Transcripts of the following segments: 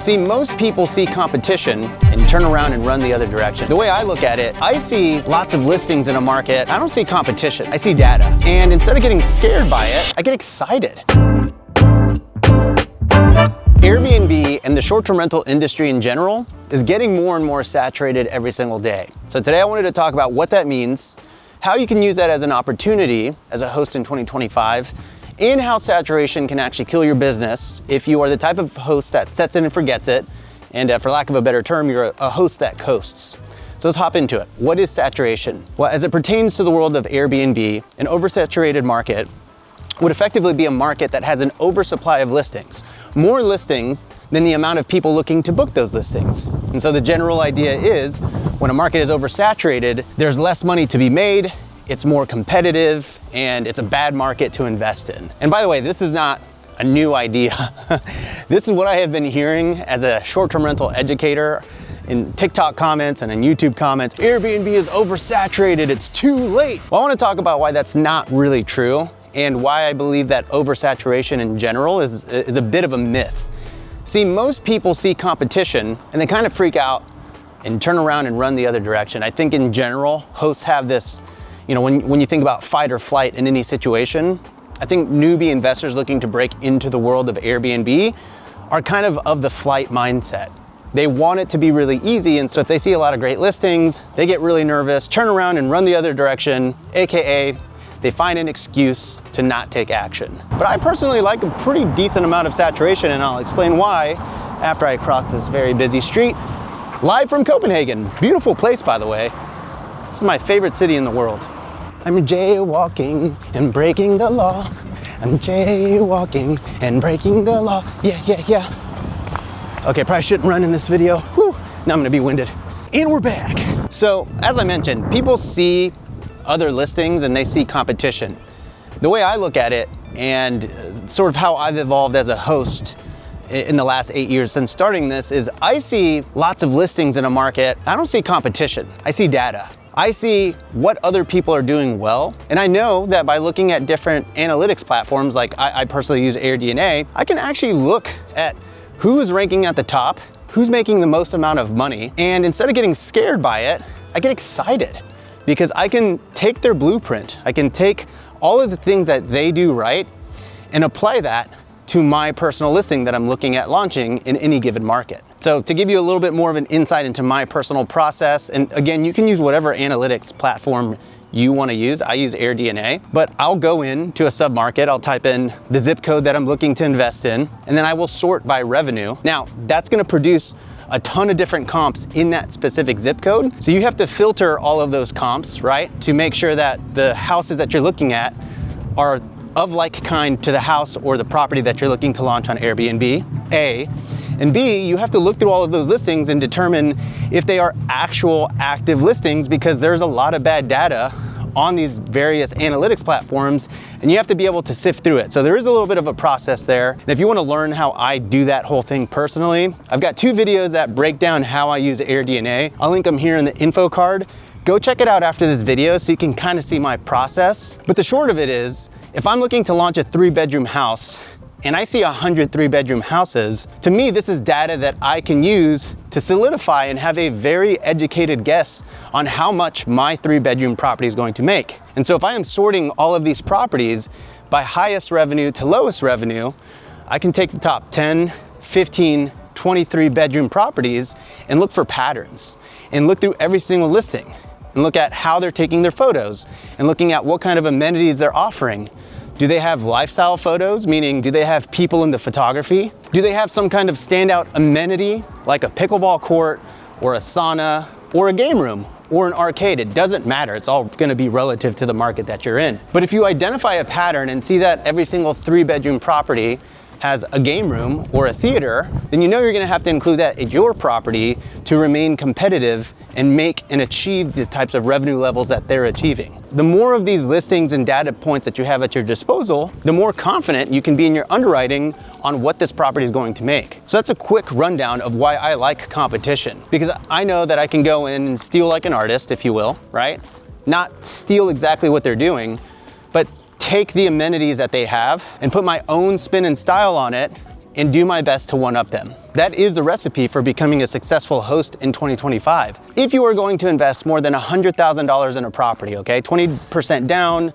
See, most people see competition and turn around and run the other direction. The way I look at it, I see lots of listings in a market. I don't see competition, I see data. And instead of getting scared by it, I get excited. Airbnb and the short-term rental industry in general is getting more and more saturated every single day. So today I wanted to talk about what that means, how you can use that as an opportunity as a host in 2025, and how saturation can actually kill your business if you are the type of host that sets in and forgets it, and for lack of a better term, you're a host that coasts. So let's hop into it. What is saturation? Well, as it pertains to the world of Airbnb, an oversaturated market would effectively be a market that has an oversupply of listings, more listings than the amount of people looking to book those listings. And so the general idea is when a market is oversaturated, there's less money to be made, it's more competitive, and it's a bad market to invest in. And by the way, this is not a new idea. This is what I have been hearing as a short-term rental educator in TikTok comments and in YouTube comments. Airbnb is oversaturated, it's too late. Well, I wanna talk about why that's not really true and why I believe that oversaturation in general is a bit of a myth. See, most people see competition and they kind of freak out and turn around and run the other direction. I think in general, hosts have this, when you think about fight or flight in any situation, I think newbie investors looking to break into the world of Airbnb are kind of the flight mindset. They want it to be really easy, and so if they see a lot of great listings, they get really nervous, turn around and run the other direction, AKA, they find an excuse to not take action. But I personally like a pretty decent amount of saturation, and I'll explain why after I cross this very busy street, live from Copenhagen. Beautiful place, by the way. This is my favorite city in the world. I'm jaywalking and breaking the law. I'm jaywalking and breaking the law. Yeah. Okay, probably shouldn't run in this video. Whew, now I'm gonna be winded. And we're back. So, as I mentioned, people see other listings and they see competition. The way I look at it, and sort of how I've evolved as a host in the last 8 years since starting this, is I see lots of listings in a market. I don't see competition, I see data. I see what other people are doing well, and I know that by looking at different analytics platforms, like I personally use AirDNA, I can actually look at who is ranking at the top, who's making the most amount of money, and instead of getting scared by it, I get excited because I can take their blueprint, I can take all of the things that they do right and apply that to my personal listing that I'm looking at launching in any given market. So to give you a little bit more of an insight into my personal process, and again, you can use whatever analytics platform you want to use. I use AirDNA, but I'll go into a sub-market, I'll type in the zip code that I'm looking to invest in, and then I will sort by revenue. Now, that's gonna produce a ton of different comps in that specific zip code. So you have to filter all of those comps, right? To make sure that the houses that you're looking at are of like kind to the house or the property that you're looking to launch on Airbnb, A. And B, you have to look through all of those listings and determine if they are actual active listings, because there's a lot of bad data on these various analytics platforms and you have to be able to sift through it. So there is a little bit of a process there. And if you want to learn how I do that whole thing personally, I've got 2 videos that break down how I use AirDNA. I'll link them here in the info card. Go check it out after this video so you can kind of see my process. But the short of it is, if I'm looking to launch a 3-bedroom house and I see 100 3-bedroom houses, to me, this is data that I can use to solidify and have a very educated guess on how much my 3-bedroom property is going to make. And so if I am sorting all of these properties by highest revenue to lowest revenue, I can take the top 10, 15, 23-bedroom properties and look for patterns and look through every single listing and look at how they're taking their photos and looking at what kind of amenities they're offering. Do they have lifestyle photos, meaning do they have people in the photography? Do they have some kind of standout amenity like a pickleball court or a sauna or a game room or an arcade? It doesn't matter, it's all gonna be relative to the market that you're in. But if you identify a pattern and see that every single 3-bedroom property has a game room or a theater, then you know you're gonna have to include that at your property to remain competitive and make and achieve the types of revenue levels that they're achieving. The more of these listings and data points that you have at your disposal, the more confident you can be in your underwriting on what this property is going to make. So that's a quick rundown of why I like competition, because I know that I can go in and steal like an artist, if you will, right? Not steal exactly what they're doing, but take the amenities that they have and put my own spin and style on it and do my best to one-up them. That is the recipe for becoming a successful host in 2025. If you are going to invest more than $100,000 in a property, okay, 20% down,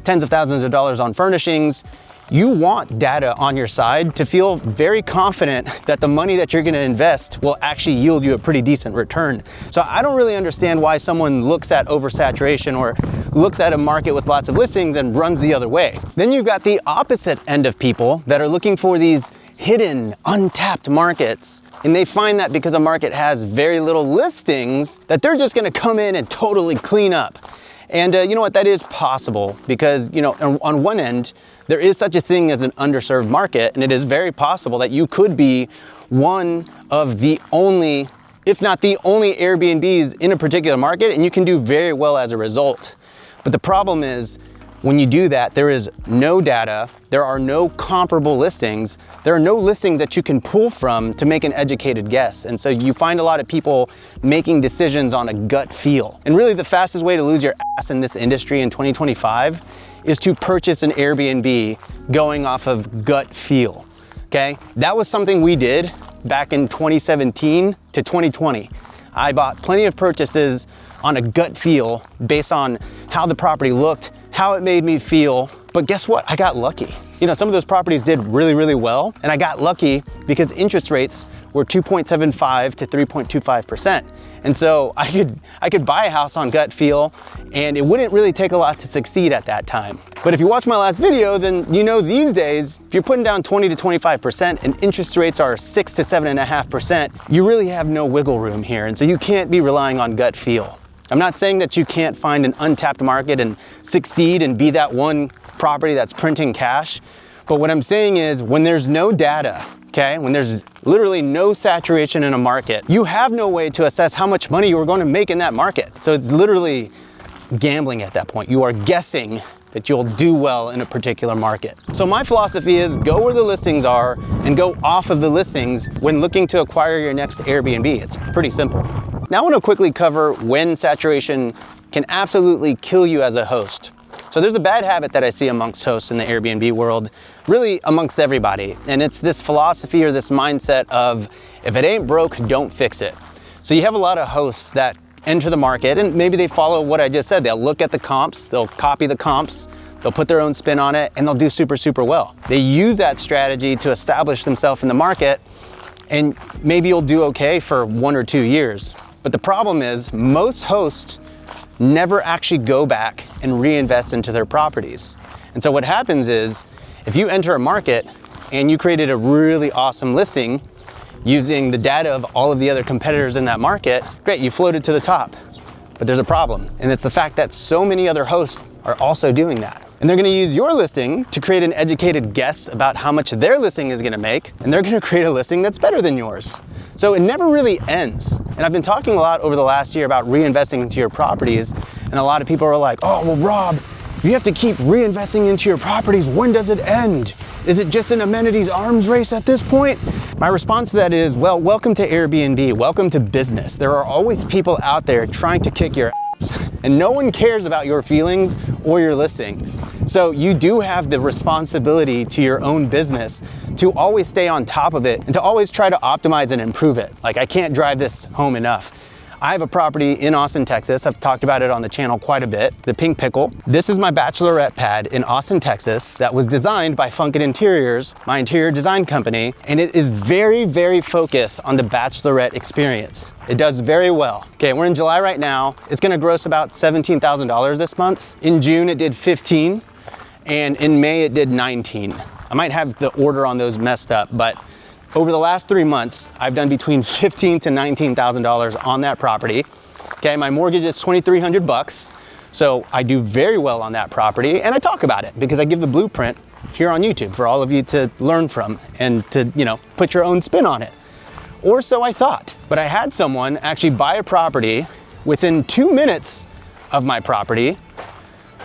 tens of thousands of dollars on furnishings, you want data on your side to feel very confident that the money that you're gonna invest will actually yield you a pretty decent return. So I don't really understand why someone looks at oversaturation or looks at a market with lots of listings and runs the other way. Then you've got the opposite end of people that are looking for these hidden, untapped markets. And they find that because a market has very little listings, that they're just gonna come in and totally clean up. And you know what, that is possible because, you know, on one end, there is such a thing as an underserved market, and it is very possible that you could be one of the only, if not the only Airbnbs in a particular market, and you can do very well as a result. But the problem is, when you do that, there is no data, there are no comparable listings, there are no listings that you can pull from to make an educated guess. And so you find a lot of people making decisions on a gut feel. And really the fastest way to lose your ass in this industry in 2025 is to purchase an Airbnb going off of gut feel, okay? That was something we did back in 2017 to 2020. I bought plenty of purchases on a gut feel based on how the property looked, how it made me feel, but guess what? I got lucky. You know, some of those properties did really, really well, and I got lucky because interest rates were 2.75 to 3.25%. And so I could buy a house on gut feel, and it wouldn't really take a lot to succeed at that time. But if you watch my last video, then you know these days, if you're putting down 20 to 25% and interest rates are 6 to 7.5%, you really have no wiggle room here. And so you can't be relying on gut feel. I'm not saying that you can't find an untapped market and succeed and be that one property that's printing cash. But what I'm saying is when there's no data, okay, when there's literally no saturation in a market, you have no way to assess how much money you're going to make in that market. So it's literally gambling at that point. You are guessing that you'll do well in a particular market. So my philosophy is go where the listings are and go off of the listings when looking to acquire your next Airbnb. It's pretty simple. Now I want to quickly cover when saturation can absolutely kill you as a host. So there's a bad habit that I see amongst hosts in the Airbnb world, really amongst everybody. And it's this philosophy or this mindset of if it ain't broke, don't fix it. So you have a lot of hosts that enter the market and maybe they follow what I just said. They'll look at the comps, they'll copy the comps, they'll put their own spin on it, and they'll do super, super well. They use that strategy to establish themselves in the market, and maybe you'll do okay for 1 or 2 years. But the problem is most hosts never actually go back and reinvest into their properties. And so what happens is if you enter a market and you created a really awesome listing using the data of all of the other competitors in that market, great, you floated to the top. But there's a problem, and it's the fact that so many other hosts are also doing that. And they're gonna use your listing to create an educated guess about how much their listing is gonna make, and they're gonna create a listing that's better than yours. So it never really ends. And I've been talking a lot over the last year about reinvesting into your properties, and a lot of people are like, oh, well, Rob, you have to keep reinvesting into your properties. When does it end? Is it just an amenities arms race at this point? My response to that is, well, welcome to Airbnb, welcome to business. There are always people out there trying to kick your ass, and no one cares about your feelings or your listing. So you do have the responsibility to your own business to always stay on top of it and to always try to optimize and improve it. Like, I can't drive this home enough. I have a property in Austin, Texas. I've talked about it on the channel quite a bit, the Pink Pickle. This is my bachelorette pad in Austin, Texas that was designed by Funkin Interiors, my interior design company, and it is very, very focused on the bachelorette experience. It does very well. Okay, we're in July right now. It's gonna gross about $17,000 this month. In June, it did 15, and in May, it did 19. I might have the order on those messed up, but over the last 3 months, I've done between $15,000 to $19,000 on that property. Okay, my mortgage is $2,300, so I do very well on that property, and I talk about it because I give the blueprint here on YouTube for all of you to learn from and to, you know, put your own spin on it. Or so I thought. But I had someone actually buy a property within 2 minutes of my property.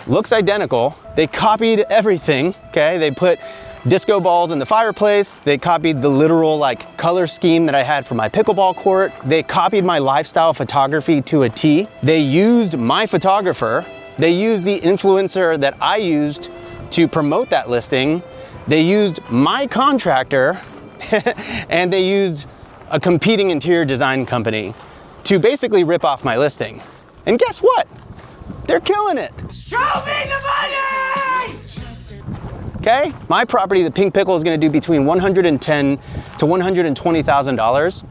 Looks identical. They copied everything, okay? They put disco balls in the fireplace. They copied the literal like color scheme that I had for my pickleball court. They copied my lifestyle photography to a T. They used my photographer. They used the influencer that I used to promote that listing. They used my contractor and they used a competing interior design company to basically rip off my listing. And guess what? They're killing it. Show me the money! Okay, my property, the Pink Pickle, is gonna do between $110,000 to $120,000.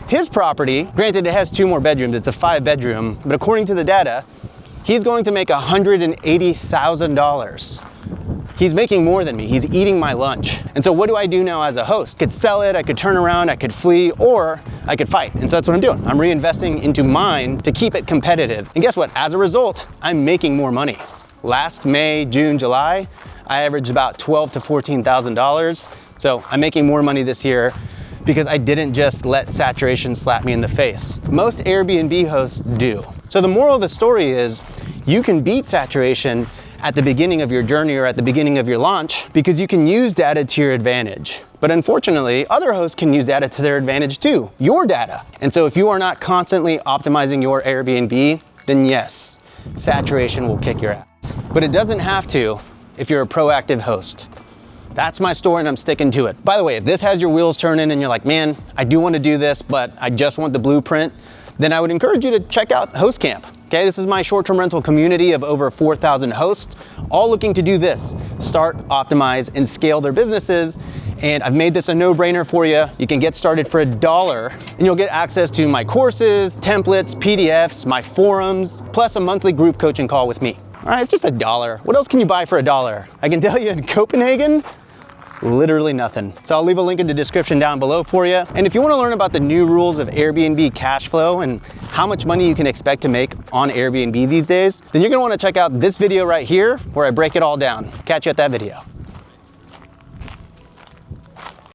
His property, granted it has 2 more bedrooms, it's a 5-bedroom, but according to the data, he's going to make $180,000. He's making more than me, he's eating my lunch. And so what do I do now as a host? Could sell it, I could turn around, I could flee, or I could fight. And so that's what I'm doing. I'm reinvesting into mine to keep it competitive. And guess what? As a result, I'm making more money. Last May, June, July, I averaged about $12,000 to $14,000. So I'm making more money this year because I didn't just let saturation slap me in the face. Most Airbnb hosts do. So the moral of the story is you can beat saturation at the beginning of your journey or at the beginning of your launch because you can use data to your advantage. But unfortunately, other hosts can use data to their advantage too, your data. And so if you are not constantly optimizing your Airbnb, then yes, saturation will kick your ass. But it doesn't have to if you're a proactive host. That's my story and I'm sticking to it. By the way, if this has your wheels turning and you're like, man, I do want to do this, but I just want the blueprint, then I would encourage you to check out Host Camp. Okay, this is my short-term rental community of over 4,000 hosts, all looking to do this: start, optimize, and scale their businesses. And I've made this a no-brainer for you. You can get started for $1 and you'll get access to my courses, templates, PDFs, my forums, plus a monthly group coaching call with me. All right, it's just $1. What else can you buy for $1? I can tell you in Copenhagen, literally nothing. So I'll leave a link in the description down below for you. And if you want to learn about the new rules of Airbnb cash flow and how much money you can expect to make on Airbnb these days, then you're going to want to check out this video right here where I break it all down. Catch you at that video.